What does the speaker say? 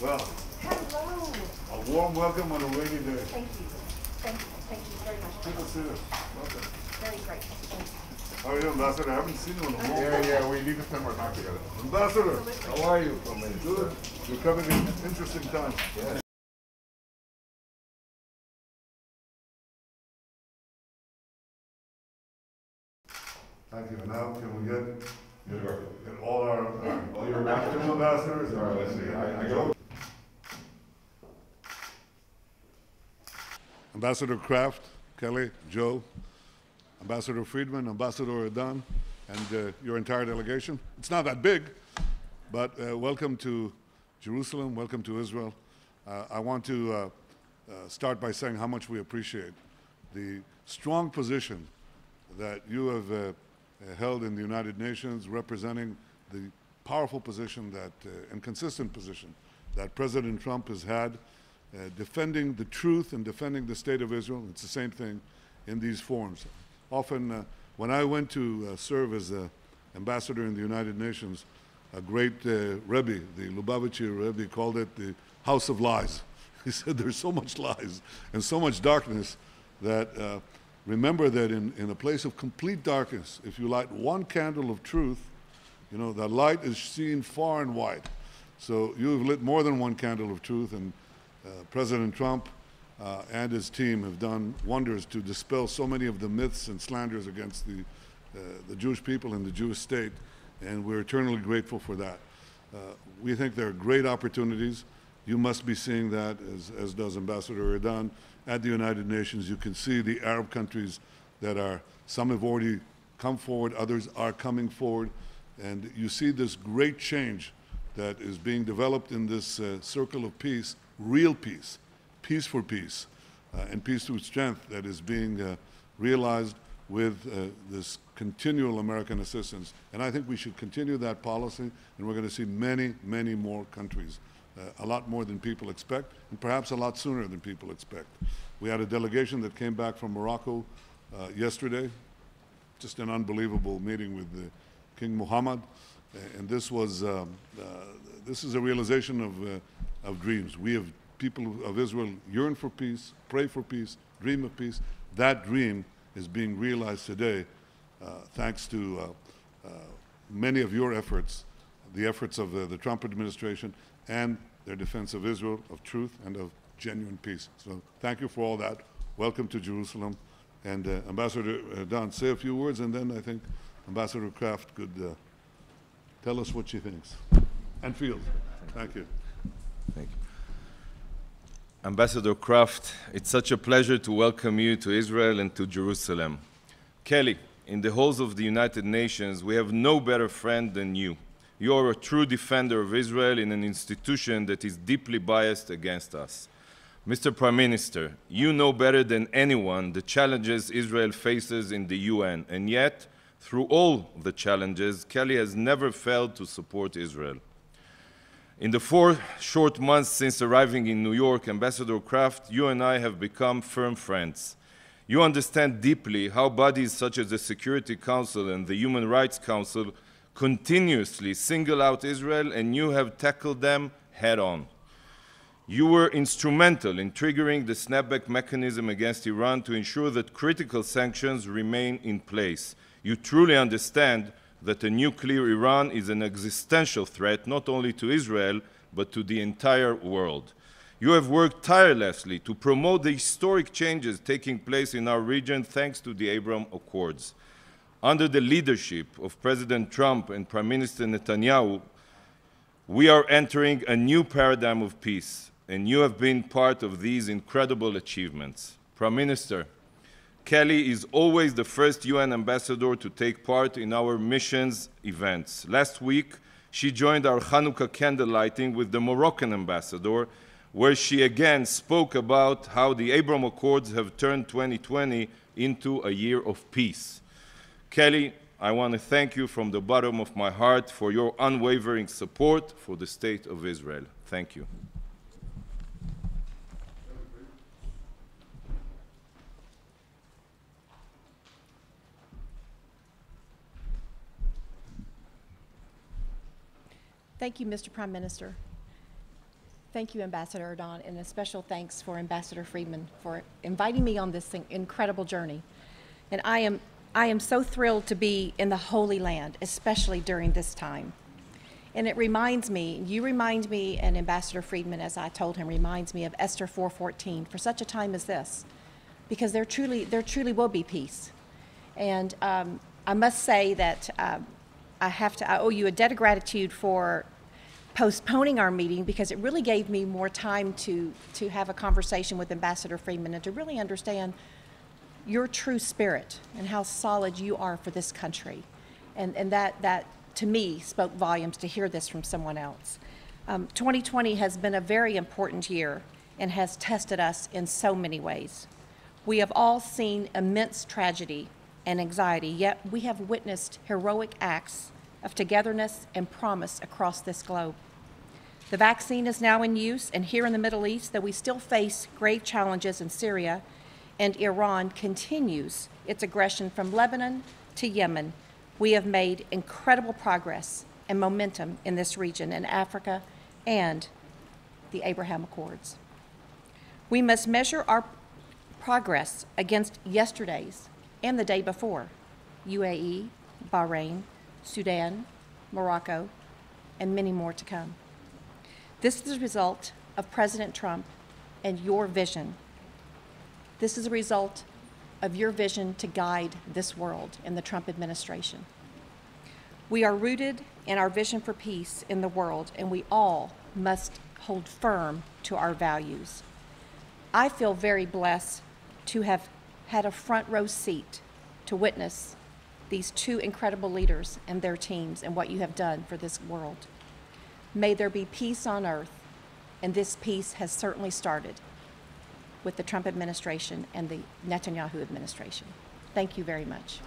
Well, Hello. a warm welcome on a rainy day. Thank you. Thank you. Thank you very much. Good to see you. Welcome. Very grateful. Thank you. How are you, Ambassador? I haven't seen you in a while. Yeah, we need to spend more time together. Ambassador, How are you? good. You're coming in interesting times. Yeah. Thank you. Now, can we get all our all your ambassadors? All right, let's see. I go. Ambassador Craft, Kelly, Joe, Ambassador Friedman, Ambassador Erdan, and your entire delegation. It's not that big, but welcome to Jerusalem, welcome to Israel. I want to start by saying how much we appreciate the strong position that you have held in the United Nations, representing the powerful position that, and consistent position that President Trump has had, defending the truth and defending the state of Israel. It's the same thing in these forums. Often, when I went to serve as ambassador in the United Nations, a great Rebbe, the Lubavitcher Rebbe, called it the house of lies. He said there's so much lies and so much darkness that remember that in a place of complete darkness, if you light one candle of truth, you know, the light is seen far and wide. So you have lit more than one candle of truth, and President Trump and his team have done wonders to dispel so many of the myths and slanders against the Jewish people and the Jewish state, and we're eternally grateful for that. We think there are great opportunities. You must be seeing that, as does Ambassador Erdan. At the United Nations, you can see the Arab countries that are, some have already come forward, others are coming forward, and you see this great change that is being developed in this circle of peace, real peace, peace for peace, and peace through strength that is being realized with this continual American assistance. And I think we should continue that policy, and we're going to see many, many more countries, a lot more than people expect, and perhaps a lot sooner than people expect. We had a delegation that came back from Morocco yesterday, just an unbelievable meeting with King Mohammed, and this is a realization of dreams. We have people of Israel yearn for peace, pray for peace, dream of peace. That dream is being realized today thanks to many of your efforts, the efforts of the Trump administration and their defense of Israel, of truth, and of genuine peace. So thank you for all that. Welcome to Jerusalem. And Ambassador Erdan, say a few words, and then I think Ambassador Craft could tell us what she thinks and feels. Thank you. Thank you. Ambassador Craft, it's such a pleasure to welcome you to Israel and to Jerusalem. Kelly, in the halls of the United Nations, we have no better friend than you. You are a true defender of Israel in an institution that is deeply biased against us. Mr. Prime Minister, you know better than anyone the challenges Israel faces in the UN, and yet, through all the challenges, Kelly has never failed to support Israel. In the 4 short months since arriving in New York, Ambassador Craft, you and I have become firm friends. You understand deeply how bodies such as the Security Council and the Human Rights Council continuously single out Israel, and you have tackled them head-on. You were instrumental in triggering the snapback mechanism against Iran to ensure that critical sanctions remain in place. You truly understand that a nuclear Iran is an existential threat not only to Israel, but to the entire world. You have worked tirelessly to promote the historic changes taking place in our region thanks to the Abraham Accords. Under the leadership of President Trump and Prime Minister Netanyahu, we are entering a new paradigm of peace, and you have been part of these incredible achievements. Prime Minister, Kelly is always the first UN ambassador to take part in our missions events. Last week, she joined our Hanukkah candle lighting with the Moroccan ambassador, where she again spoke about how the Abraham Accords have turned 2020 into a year of peace. Kelly, I want to thank you from the bottom of my heart for your unwavering support for the state of Israel. Thank you. Thank you, Mr. Prime Minister. Thank you, Ambassador Erdan, and a special thanks for Ambassador Friedman for inviting me on this incredible journey. And I am so thrilled to be in the Holy Land, especially during this time. And it reminds me, you remind me, and Ambassador Friedman, as I told him, reminds me of Esther 4:14, for such a time as this, because there truly will be peace. And I must say that I owe you a debt of gratitude for postponing our meeting, because it really gave me more time to have a conversation with Ambassador Friedman and to really understand your true spirit and how solid you are for this country. And that to me spoke volumes to hear this from someone else. 2020 has been a very important year and has tested us in so many ways. We have all seen immense tragedy and anxiety, yet we have witnessed heroic acts of togetherness and promise across this globe. The vaccine is now in use, and here in the Middle East, though we still face grave challenges in Syria, and Iran continues its aggression from Lebanon to Yemen, we have made incredible progress and momentum in this region, in Africa and the Abraham Accords. We must measure our progress against yesterday's and the day before: UAE, Bahrain, Sudan, Morocco, and many more to come. This is a result of President Trump and your vision. This is a result of your vision to guide this world and the Trump administration. We are rooted in our vision for peace in the world, and we all must hold firm to our values. I feel very blessed to have had a front row seat to witness these two incredible leaders and their teams and what you have done for this world. May there be peace on earth, and this peace has certainly started with the Trump administration and the Netanyahu administration. Thank you very much.